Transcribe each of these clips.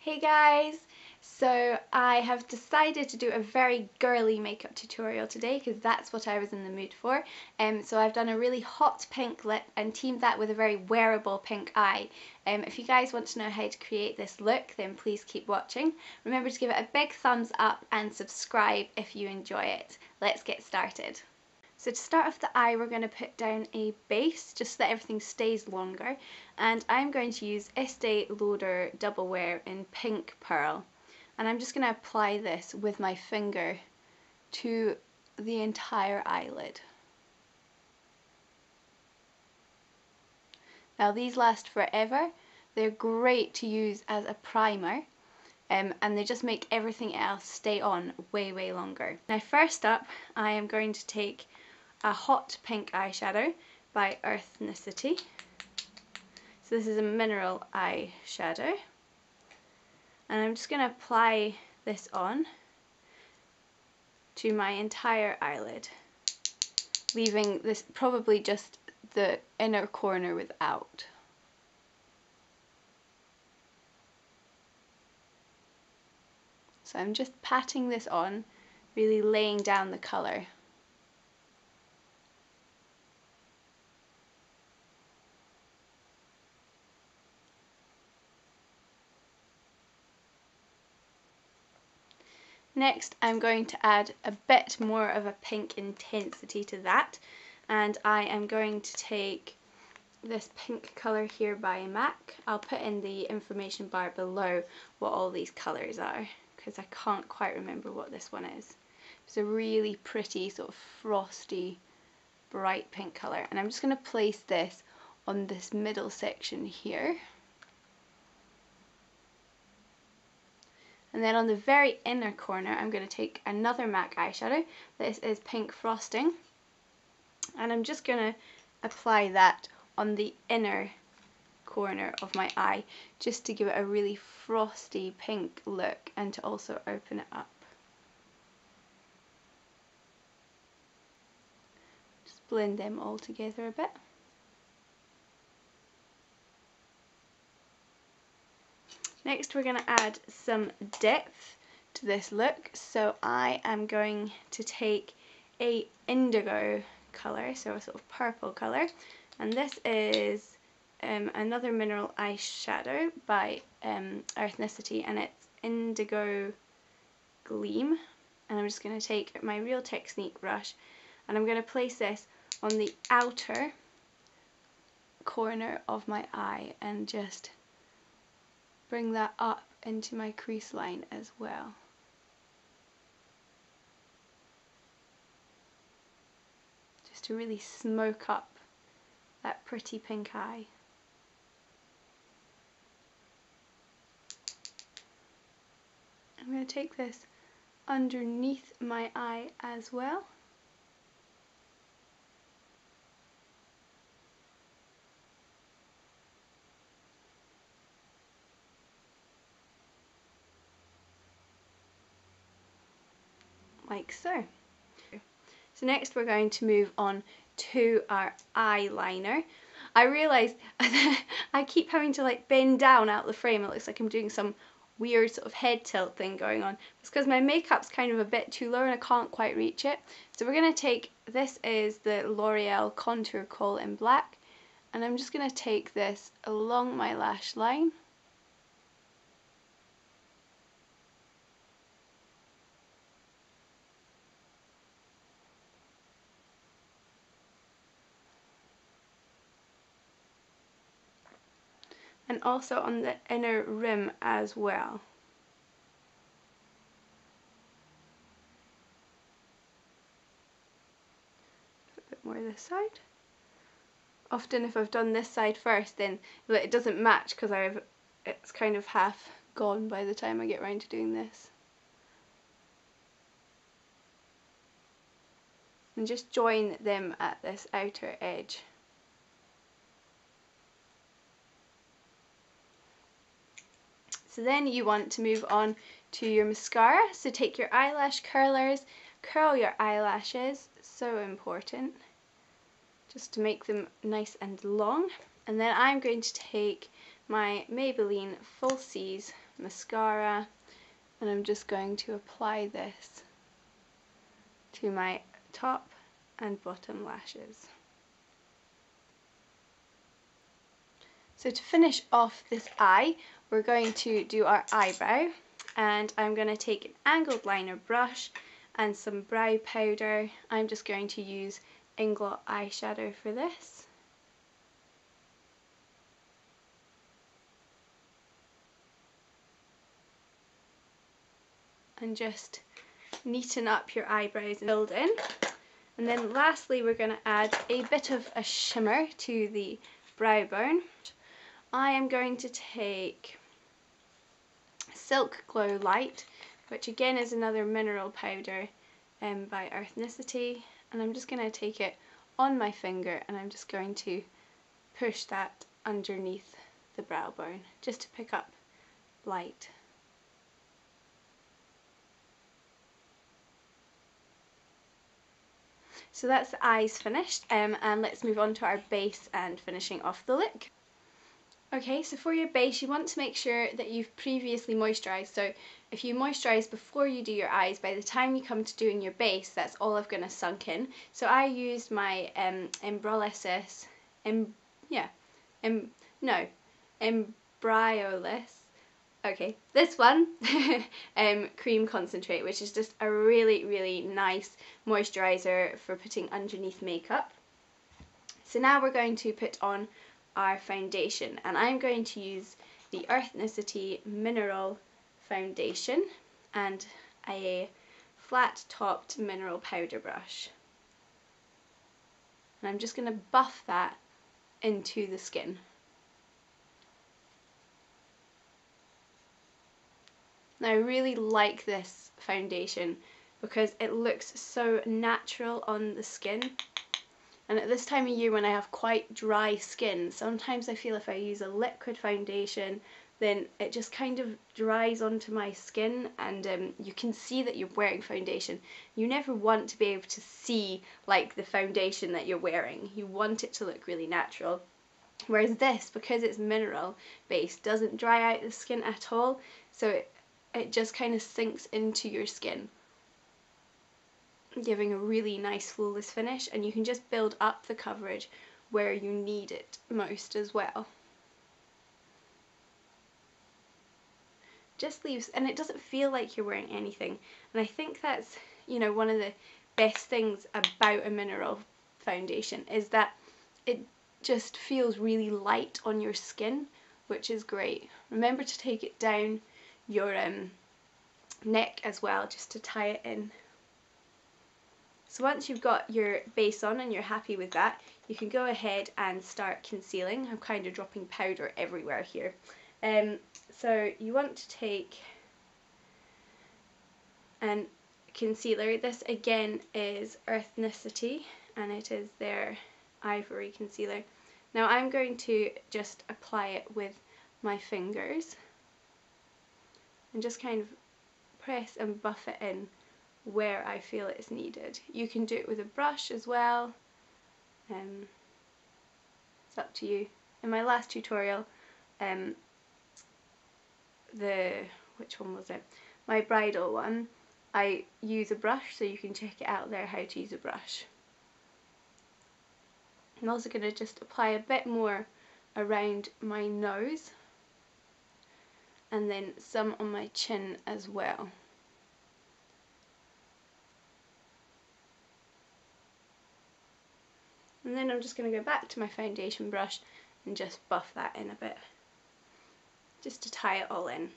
Hey guys! So I have decided to do a very girly makeup tutorial today because that's what I was in the mood for. So I've done a really hot pink lip and teamed that with a very wearable pink eye. If you guys want to know how to create this look, then please keep watching. Remember to give it a big thumbs up and subscribe if you enjoy it. Let's get started. So to start off the eye, we're going to put down a base just so that everything stays longer, and I'm going to use Estee Lauder Double Wear in Pink Pearl, and I'm just going to apply this with my finger to the entire eyelid. Now these last forever. They're great to use as a primer, and they just make everything else stay on way longer. Now first up, I am going to take a hot pink eyeshadow by Earthnicity. So this is a mineral eyeshadow, and I'm just going to apply this on to my entire eyelid, leaving this probably just the inner corner without. So I'm just patting this on, really laying down the colour. Next, I'm going to add a bit more of a pink intensity to that, and I am going to take this pink colour here by M.A.C. I'll put in the information bar below what all these colours are, because I can't quite remember what this one is. It's a really pretty sort of frosty bright pink colour, and I'm just going to place this on this middle section here. And then on the very inner corner, I'm going to take another M.A.C eyeshadow. This is Pink Frosting, and I'm just going to apply that on the inner corner of my eye, just to give it a really frosty pink look and to also open it up. Just blend them all together a bit. Next, we're going to add some depth to this look, so I am going to take a indigo colour, so a sort of purple colour, and this is another mineral eyeshadow by Earthnicity, and it's Indigo Gleam. And I'm just going to take my Real Technique brush, and I'm going to place this on the outer corner of my eye and just bring that up into my crease line as well. Just to really smoke up that pretty pink eye. I'm going to take this underneath my eye as well. Like so. So next we're going to move on to our eyeliner. I realise I keep having to like bend down out the frame. It looks like I'm doing some weird sort of head tilt thing going on. It's because my makeup's kind of a bit too low and I can't quite reach it. So we're going to take, this is the L'Oreal Contour Kohl in black, and I'm just going to take this along my lash line. And also on the inner rim as well. A bit more this side. Often if I've done this side first, then it doesn't match because it's kind of half gone by the time I get around to doing this. And just join them at this outer edge. So then you want to move on to your mascara. So take your eyelash curlers, curl your eyelashes, so important, just to make them nice and long. And then I'm going to take my Maybelline Falsies mascara, and I'm just going to apply this to my top and bottom lashes. So to finish off this eye, we're going to do our eyebrow, and I'm going to take an angled liner brush and some brow powder. I'm just going to use Inglot eyeshadow for this. And just neaten up your eyebrows and build in. And then lastly, we're going to add a bit of a shimmer to the brow bone. I am going to take Silk Glow Light, which again is another mineral powder by Earthnicity, and I'm just going to take it on my finger and I'm just going to push that underneath the brow bone just to pick up light. So that's the eyes finished, and let's move on to our base and finishing off the look. Okay, so for your base, you want to make sure that you've previously moisturised. So if you moisturise before you do your eyes, by the time you come to doing your base, that's all I've going to sunk in. So I used my Embryoless, okay, this one, cream concentrate, which is just a really, really nice moisturiser for putting underneath makeup. So now we're going to put on our foundation, and I'm going to use the Earthnicity Mineral Foundation and a flat topped mineral powder brush. And I'm just going to buff that into the skin. Now I really like this foundation because it looks so natural on the skin. And at this time of year when I have quite dry skin, sometimes I feel if I use a liquid foundation, then it just kind of dries onto my skin, and you can see that you're wearing foundation. You never want to be able to see like the foundation that you're wearing. You want it to look really natural. Whereas this, because it's mineral based, doesn't dry out the skin at all, so it just kind of sinks into your skin, giving a really nice flawless finish, and you can just build up the coverage where you need it most as well. Just leaves, and it doesn't feel like you're wearing anything, and I think that's, you know, one of the best things about a mineral foundation is that it just feels really light on your skin, which is great. Remember to take it down your neck as well, just to tie it in. So once you've got your base on and you're happy with that, you can go ahead and start concealing. I'm kind of dropping powder everywhere here. So you want to take an concealer. This again is Earthnicity, and it is their Ivory concealer. Now I'm going to just apply it with my fingers and just kind of press and buff it in where I feel it's needed. You can do it with a brush as well. It's up to you. In my last tutorial, which one was it? My bridal one, I use a brush, so you can check it out there how to use a brush. I'm also going to just apply a bit more around my nose and then some on my chin as well. And then I'm just going to go back to my foundation brush and just buff that in a bit, just to tie it all in.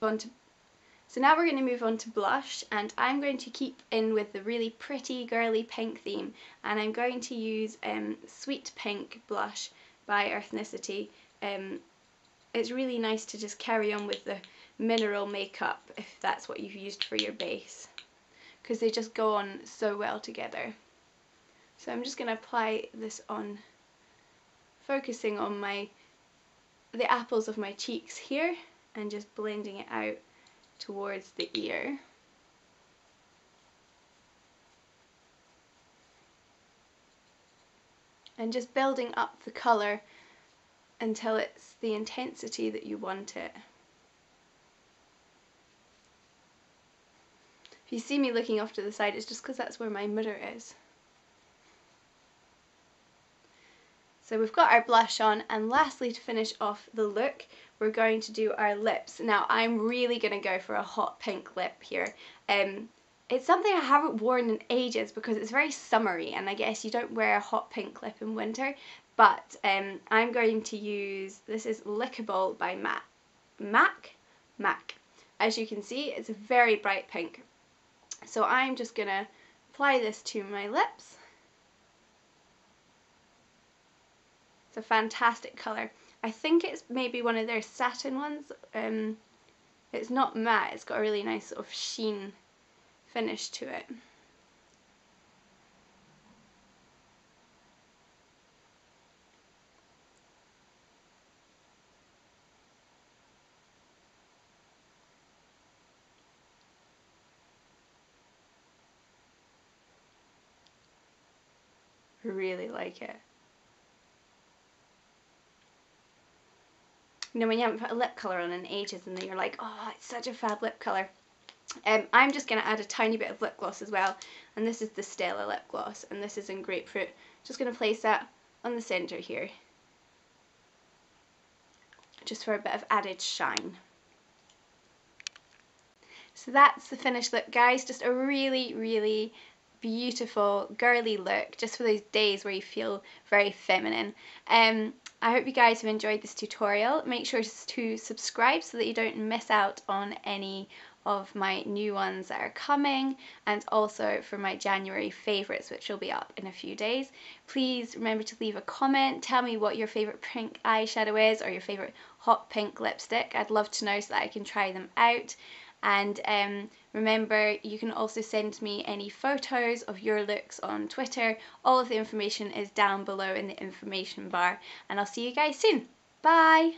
So now we're going to move on to blush, and I'm going to keep in with the really pretty girly pink theme, and I'm going to use Sweet Pink blush by Earthnicity. It's really nice to just carry on with the mineral makeup if that's what you've used for your base, because they just go on so well together. So I'm just going to apply this on, focusing on the apples of my cheeks here, and just blending it out towards the ear. And just building up the colour until it's the intensity that you want it. If you see me looking off to the side, it's just because that's where my mirror is. So we've got our blush on, and lastly, to finish off the look, we're going to do our lips. Now I'm really going to go for a hot pink lip here. It's something I haven't worn in ages because it's very summery, and I guess you don't wear a hot pink lip in winter, but I'm going to use, this is Lickable by M.A.C. As you can see, it's a very bright pink. So I'm just going to apply this to my lips. It's a fantastic colour. I think it's maybe one of their satin ones. It's not matte, it's got a really nice sort of sheen finish to it. I really like it. You know, when you haven't put a lip colour on in ages and then you're like, oh, it's such a fab lip colour. I'm just going to add a tiny bit of lip gloss as well, and this is the Stella lip gloss, and this is in Grapefruit. Just going to place that on the centre here, just for a bit of added shine. So that's the finished look, guys. Just a really, really beautiful girly look, just for those days where you feel very feminine. I hope you guys have enjoyed this tutorial. Make sure to subscribe so that you don't miss out on any of my new ones that are coming, and also for my January favourites, which will be up in a few days. Please remember to leave a comment, tell me what your favourite pink eyeshadow is or your favourite hot pink lipstick. I'd love to know so that I can try them out. And remember, you can also send me any photos of your looks on Twitter. All of the information is down below in the information bar, and I'll see you guys soon. Bye!